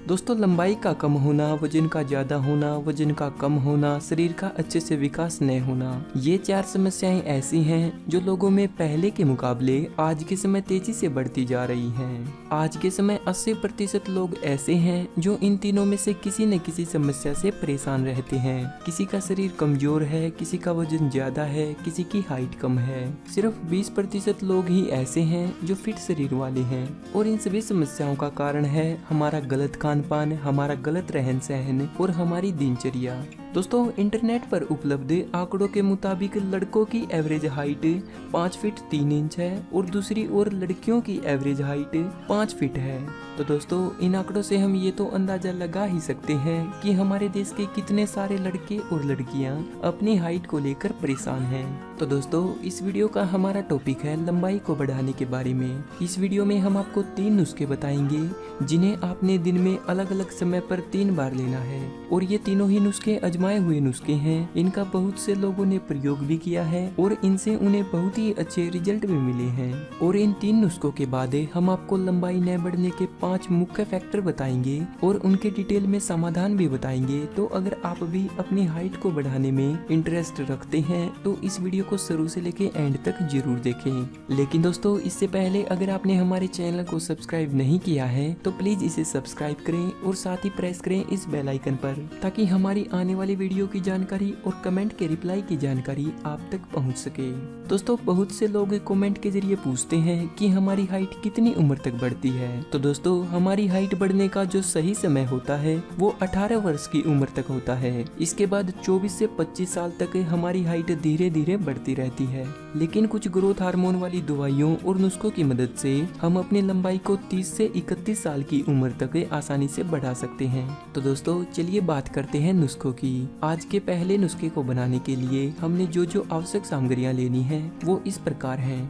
दोस्तों, लंबाई का कम होना, वजन का ज्यादा होना, वजन का कम होना, शरीर का अच्छे से विकास न होना, ये 4 समस्याएं ऐसी हैं जो लोगों में पहले के मुकाबले आज के समय तेजी से बढ़ती जा रही हैं। आज के समय 80% लोग ऐसे हैं जो इन तीनों में से किसी न किसी समस्या से परेशान रहते हैं। किसी का शरीर कमजोर है, किसी का वजन ज्यादा है, किसी की हाइट कम है। सिर्फ 20% लोग ही ऐसे हैं जो फिट शरीर वाले हैं। और इन सभी समस्याओं का कारण है हमारा गलत खान पान, हमारा गलत रहन सहन और हमारी दिनचर्या। दोस्तों, इंटरनेट पर उपलब्ध आंकड़ों के मुताबिक लड़कों की एवरेज हाइट 5 फीट 3 इंच है और दूसरी ओर लड़कियों की एवरेज हाइट 5 फीट है। तो दोस्तों, इन आंकड़ों से हम ये तो अंदाजा लगा ही सकते हैं कि हमारे देश के कितने सारे लड़के और लड़कियां अपनी हाइट को लेकर परेशान हैं। तो दोस्तों, इस वीडियो का हमारा टॉपिक है लंबाई को बढ़ाने के बारे में। इस वीडियो में हम आपको 3 नुस्खे बताएंगे जिन्हें आपने दिन में अलग अलग समय पर 3 बार लेना है। और ये तीनों ही नुस्खे आजमाए हुए नुस्खे हैं। इनका बहुत से लोगों ने प्रयोग भी किया है और इनसे उन्हें बहुत ही अच्छे रिजल्ट भी मिले हैं। और इन 3 नुस्खों के बाद हम आपको लंबाई न बढ़ने के 5 मुख्य फैक्टर बताएंगे और उनके डिटेल में समाधान भी बताएंगे। तो अगर आप भी अपनी हाइट को बढ़ाने में इंटरेस्ट रखते हैं तो इस वीडियो को शुरू से लेके एंड तक जरूर देखें। लेकिन दोस्तों, इससे पहले अगर आपने हमारे चैनल को सब्सक्राइब नहीं किया है तो प्लीज इसे सब्सक्राइब करें और साथ ही प्रेस करें इस बेल आइकन पर, ताकि हमारी आने वाली वीडियो की जानकारी और कमेंट के रिप्लाई की जानकारी आप तक पहुंच सके। दोस्तों, बहुत से लोग कमेंट के जरिए पूछते हैं कि हमारी हाइट कितनी उम्र तक बढ़ती है। तो दोस्तों, हमारी हाइट बढ़ने का जो सही समय होता है वो 18 वर्ष की उम्र तक होता है। इसके बाद 24 से 25 साल तक हमारी हाइट धीरे धीरे बढ़ती रहती है। लेकिन कुछ ग्रोथ हार्मोन वाली दवाइयों और नुस्खों की मदद से हम अपनी लंबाई को 30 से 31 साल की उम्र तक आसानी से बढ़ा सकते हैं। तो दोस्तों, चलिए बात करते हैं नुस्खों की। आज के पहले नुस्खे को बनाने के लिए हमने जो आवश्यक सामग्रियां लेनी है वो इस प्रकार हैं।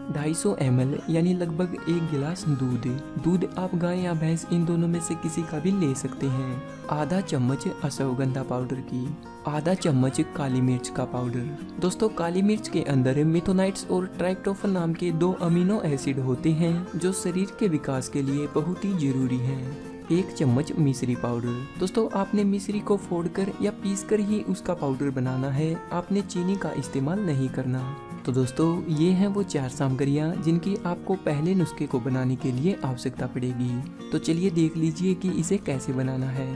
250 ml यानी लगभग 1 गिलास दूध आप गाय या भैंस इन दोनों में से किसी का भी ले सकते हैं। आधा चम्मच अश्वगंधा पाउडर की, आधा चम्मच काली मिर्च का पाउडर। दोस्तों, काली मिर्च के अंदर मिथोनाइट्स और ट्राइप्टोफन नाम के 2 अमीनो एसिड होते हैं जो शरीर के विकास के लिए बहुत ही जरूरी हैं। 1 चम्मच मिश्री पाउडर। दोस्तों, आपने मिश्री को फोड़कर या पीसकर ही उसका पाउडर बनाना है, आपने चीनी का इस्तेमाल नहीं करना। तो दोस्तों, ये हैं वो 4 सामग्रियां जिनकी आपको पहले नुस्खे को बनाने के लिए आवश्यकता पड़ेगी। तो चलिए देख लीजिए कि इसे कैसे बनाना है।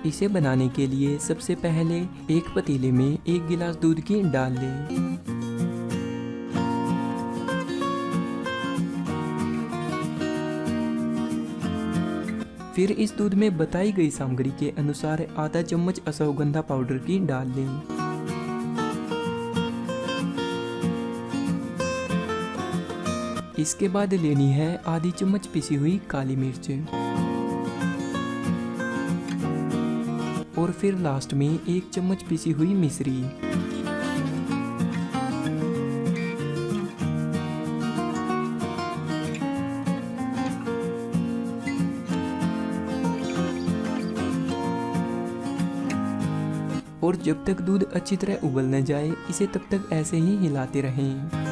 इसे बनाने के लिए सबसे पहले एक पतीले में 1 गिलास दूध की डाल लें। फिर इस दूध में बताई गई सामग्री के अनुसार आधा चम्मच अश्वगंधा पाउडर की डाल लें। इसके बाद लेनी है आधी चम्मच पिसी हुई काली मिर्च। और फिर लास्ट में 1 चम्मच पिसी हुई मिश्री। और जब तक दूध अच्छी तरह उबल न जाए, इसे तब तक ऐसे ही हिलाते रहें।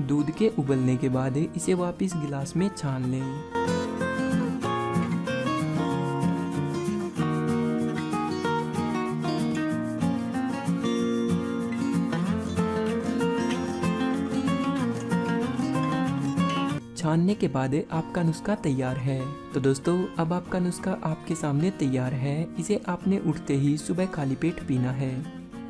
दूध के उबलने के बाद इसे वापस गिलास में छान लें। छानने के बाद आपका नुस्खा तैयार है। तो दोस्तों, अब आपका नुस्खा आपके सामने तैयार है। इसे आपने उठते ही सुबह खाली पेट पीना है।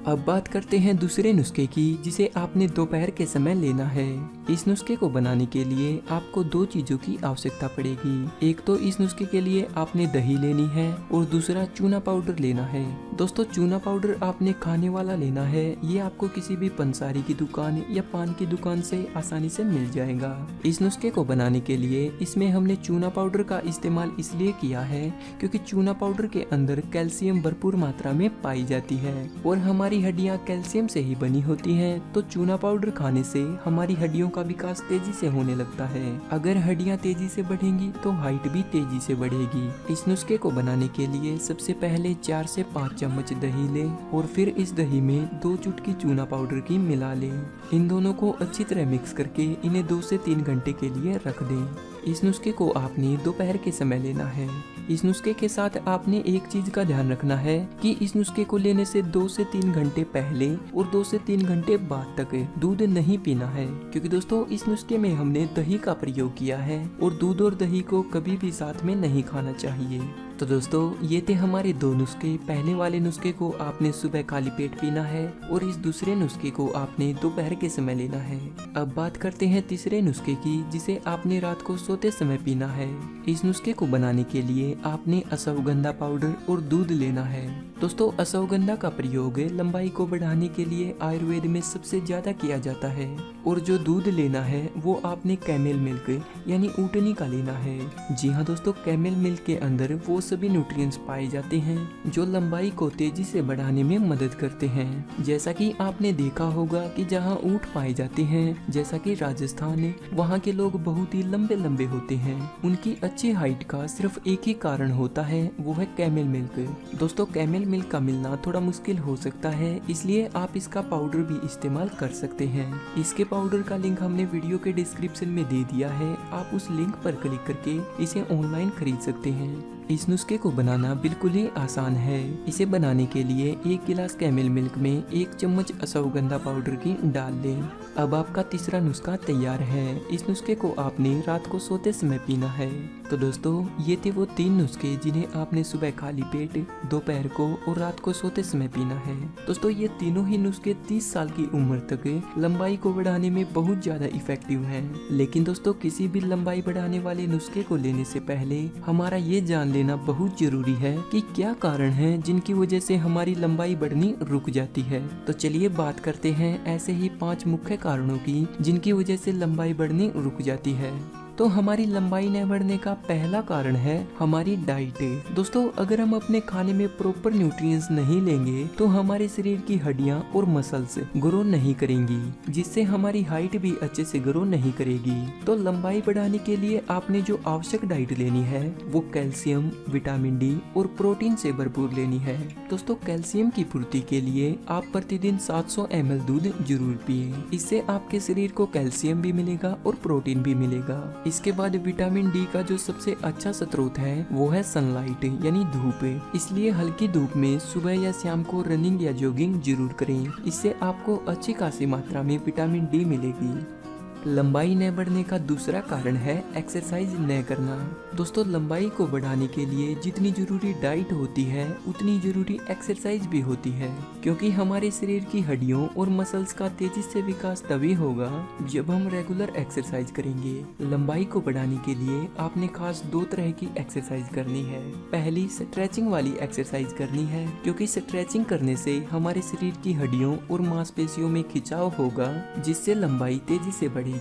अब बात करते हैं दूसरे नुस्खे की, जिसे आपने दोपहर के समय लेना है। इस नुस्खे को बनाने के लिए आपको 2 चीजों की आवश्यकता पड़ेगी। एक तो इस नुस्खे के लिए आपने दही लेनी है और दूसरा चूना पाउडर लेना है। दोस्तों, चूना पाउडर आपने खाने वाला लेना है। ये आपको किसी भी पंसारी की दुकान या पान की दुकान से आसानी से मिल जाएगा। इस नुस्खे को बनाने के लिए इसमें हमने चूना पाउडर का इस्तेमाल इसलिए किया है क्योंकि चूना पाउडर के अंदर कैल्शियम भरपूर मात्रा में पाई जाती है और हमारी हड्डियां कैल्शियम से ही बनी होती हैं। तो चूना पाउडर खाने से हमारी हड्डियों का विकास तेजी से होने लगता है। अगर हड्डियां तेजी से बढ़ेंगी तो हाइट भी तेजी से बढ़ेगी। इस नुस्खे को बनाने के लिए सबसे पहले 4 से 5 चम्मच दही लें और फिर इस दही में 2 चुटकी चूना पाउडर की मिला लें। इन दोनों को अच्छी तरह मिक्स करके इन्हें 2 से 3 घंटे के लिए रख दें। इस नुस्खे को आपने दोपहर के समय लेना है। इस नुस्खे के साथ आपने एक चीज का ध्यान रखना है कि इस नुस्खे को लेने से 2 से 3 घंटे पहले और 2 से 3 घंटे बाद तक दूध नहीं पीना है, क्योंकि दोस्तों इस नुस्खे में हमने दही का प्रयोग किया है और दूध और दही को कभी भी साथ में नहीं खाना चाहिए। तो दोस्तों ये थे हमारे 2 नुस्खे। पहले वाले नुस्खे को आपने सुबह खाली पेट पीना है और इस दूसरे नुस्खे को आपने दोपहर के समय लेना है। अब बात करते हैं तीसरे नुस्खे की, जिसे आपने रात को सोते समय पीना है। इस नुस्खे को बनाने के लिए आपने अश्वगंधा पाउडर और दूध लेना है। दोस्तों अश्वगंधा का प्रयोग लंबाई को बढ़ाने के लिए आयुर्वेद में सबसे ज्यादा किया जाता है और जो दूध लेना है वो आपने कैमेल मिल्क यानी ऊँटनी का लेना है। जी हाँ दोस्तों, कैमेल मिल्क के अंदर वो सभी न्यूट्रिएंट्स पाए जाते हैं जो लंबाई को तेजी से बढ़ाने में मदद करते हैं। जैसा कि आपने देखा होगा कि जहाँ ऊँट पाए जाते हैं, जैसा कि राजस्थान, वहाँ के लोग बहुत ही लंबे लंबे होते हैं। उनकी अच्छी हाइट का सिर्फ एक ही कारण होता है, वो है कैमेल मिल्क। दोस्तों कैमेल मिल्क का मिलना थोड़ा मुश्किल हो सकता है, इसलिए आप इसका पाउडर भी इस्तेमाल कर सकते हैं। इसके पाउडर का लिंक हमने वीडियो के डिस्क्रिप्शन में दे दिया है, आप उस लिंक पर क्लिक करके इसे ऑनलाइन खरीद सकते हैं। इस नुस्खे को बनाना बिल्कुल ही आसान है। इसे बनाने के लिए 1 गिलास कैमेल मिल्क में 1 चम्मच अश्वगंधा पाउडर की डाल लें। अब आपका तीसरा नुस्खा तैयार है। इस नुस्खे को आपने रात को सोते समय पीना है। तो दोस्तों ये थे वो 3 नुस्खे जिन्हें आपने सुबह खाली पेट, दोपहर को और रात को सोते समय पीना है। दोस्तों ये तीनों ही नुस्खे 30 साल की उम्र तक लंबाई को बढ़ाने में बहुत ज्यादा इफेक्टिव हैं। लेकिन दोस्तों किसी भी लंबाई बढ़ाने वाले नुस्खे को लेने से पहले हमारा ये जान लेना बहुत जरूरी है कि क्या कारण है जिनकी वजह से हमारी लंबाई बढ़नी रुक जाती है। तो चलिए बात करते हैं ऐसे ही 5 मुख्य कारणों की जिनकी वजह से लंबाई बढ़नी रुक जाती है। तो हमारी लंबाई न बढ़ने का पहला कारण है हमारी डाइट। दोस्तों अगर हम अपने खाने में प्रॉपर न्यूट्रिएंट्स नहीं लेंगे तो हमारे शरीर की हड्डियां और मसल्स ग्रो नहीं करेंगी, जिससे हमारी हाइट भी अच्छे से ग्रो नहीं करेगी। तो लंबाई बढ़ाने के लिए आपने जो आवश्यक डाइट लेनी है वो कैल्शियम, विटामिन डी और प्रोटीन से भरपूर लेनी है। दोस्तों कैल्शियम की पूर्ति के लिए आप प्रतिदिन 700 ml दूध जरूर पिए। इससे आपके शरीर को कैल्शियम भी मिलेगा और प्रोटीन भी मिलेगा। इसके बाद विटामिन डी का जो सबसे अच्छा स्रोत है वो है सनलाइट यानी धूप। इसलिए हल्की धूप में सुबह या शाम को रनिंग या जॉगिंग जरूर करें। इससे आपको अच्छी खासी मात्रा में विटामिन डी मिलेगी। लंबाई न बढ़ने का दूसरा कारण है एक्सरसाइज न करना। दोस्तों लंबाई को बढ़ाने के लिए जितनी जरूरी डाइट होती है उतनी जरूरी एक्सरसाइज भी होती है, क्योंकि हमारे शरीर की हड्डियों और मसल्स का तेजी से विकास तभी होगा जब हम रेगुलर एक्सरसाइज करेंगे। लंबाई को बढ़ाने के लिए आपने खास 2 तरह की एक्सरसाइज करनी है। पहली स्ट्रेचिंग वाली एक्सरसाइज करनी है, क्योंकि स्ट्रेचिंग करने से हमारे शरीर की हड्डियों और मांसपेशियों में खिंचाव होगा, जिससे लंबाई तेजी से बढ़ेगी।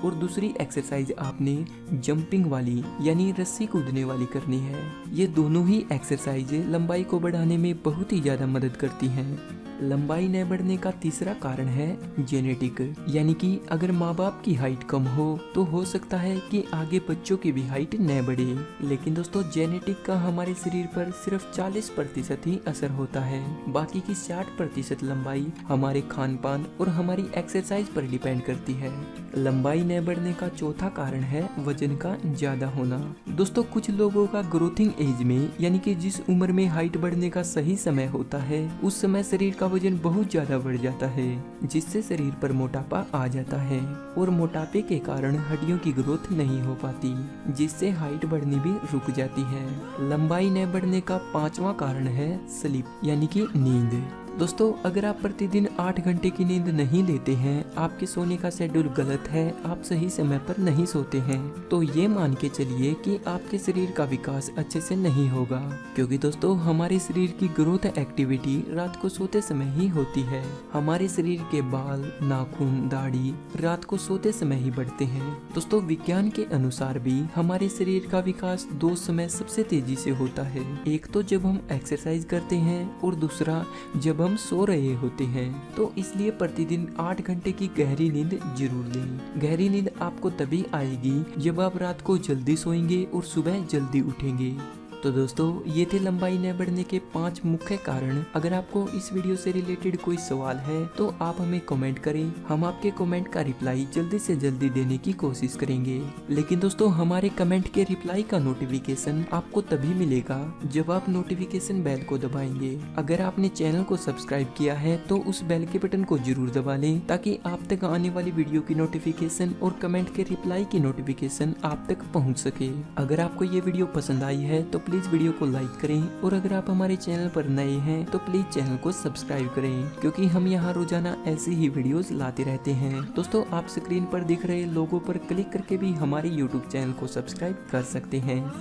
और दूसरी एक्सरसाइज आपने जंपिंग वाली यानी रस्सी कूदने वाली करनी है। ये दोनों ही एक्सरसाइज लंबाई को बढ़ाने में बहुत ही ज्यादा मदद करती हैं। लंबाई न बढ़ने का तीसरा कारण है जेनेटिक, यानी कि अगर माँ बाप की हाइट कम हो सकता है कि आगे बच्चों की भी हाइट न बढ़े। लेकिन दोस्तों जेनेटिक का हमारे शरीर पर सिर्फ 40% ही असर होता है। बाकी की 60% लंबाई हमारे खान पान और हमारी एक्सरसाइज पर डिपेंड करती है। लंबाई न बढ़ने का चौथा कारण है वजन का ज्यादा होना। दोस्तों कुछ लोगों का ग्रोथिंग एज में यानी कि जिस उम्र में हाइट बढ़ने का सही समय होता है उस समय शरीर का वजन बहुत ज्यादा बढ़ जाता है, जिससे शरीर पर मोटापा आ जाता है और मोटापे के कारण हड्डियों की ग्रोथ नहीं हो पाती, जिससे हाइट बढ़नी भी रुक जाती है। लंबाई न बढ़ने का 5वां कारण है स्लीप यानी कि नींद। दोस्तों अगर आप प्रतिदिन 8 घंटे की नींद नहीं लेते हैं, आपके सोने का शेड्यूल गलत है, आप सही समय पर नहीं सोते हैं, तो ये मान के चलिए कि आपके शरीर का विकास अच्छे से नहीं होगा, क्योंकि दोस्तों हमारे शरीर की ग्रोथ एक्टिविटी रात को सोते समय ही होती है। हमारे शरीर के बाल, नाखून, दाढ़ी रात को सोते समय ही बढ़ते हैं। दोस्तों विज्ञान के अनुसार भी हमारे शरीर का विकास 2 समय सबसे तेजी से होता है। एक तो जब हम एक्सरसाइज करते हैं और दूसरा जब हम सो रहे होते हैं। तो इसलिए प्रतिदिन 8 घंटे की गहरी नींद जरूर लें। गहरी नींद आपको तभी आएगी जब आप रात को जल्दी सोएंगे और सुबह जल्दी उठेंगे। तो दोस्तों, ये थे लंबाई न बढ़ने के 5 मुख्य कारण। अगर आपको इस वीडियो से रिलेटेड कोई सवाल है तो आप हमें कमेंट करें, हम आपके कमेंट का रिप्लाई जल्दी से जल्दी देने की कोशिश करेंगे। लेकिन दोस्तों, हमारे कमेंट के रिप्लाई का नोटिफिकेशन आपको तभी मिलेगा जब आप नोटिफिकेशन बेल को दबाएंगे। अगर आपने चैनल को सब्सक्राइब किया है तो उस बेल के बटन को जरूर दबा लें ताकि आप तक आने वाली वीडियो की नोटिफिकेशन और कमेंट के रिप्लाई की नोटिफिकेशन आप तक पहुँच सके। अगर आपको ये वीडियो पसंद आई है तो प्लीज वीडियो को लाइक करें और अगर आप हमारे चैनल पर नए हैं तो प्लीज चैनल को सब्सक्राइब करें, क्योंकि हम यहाँ रोजाना ऐसी ही वीडियोस लाते रहते हैं। दोस्तों, आप स्क्रीन पर दिख रहे लोगों पर क्लिक करके भी हमारे YouTube चैनल को सब्सक्राइब कर सकते हैं।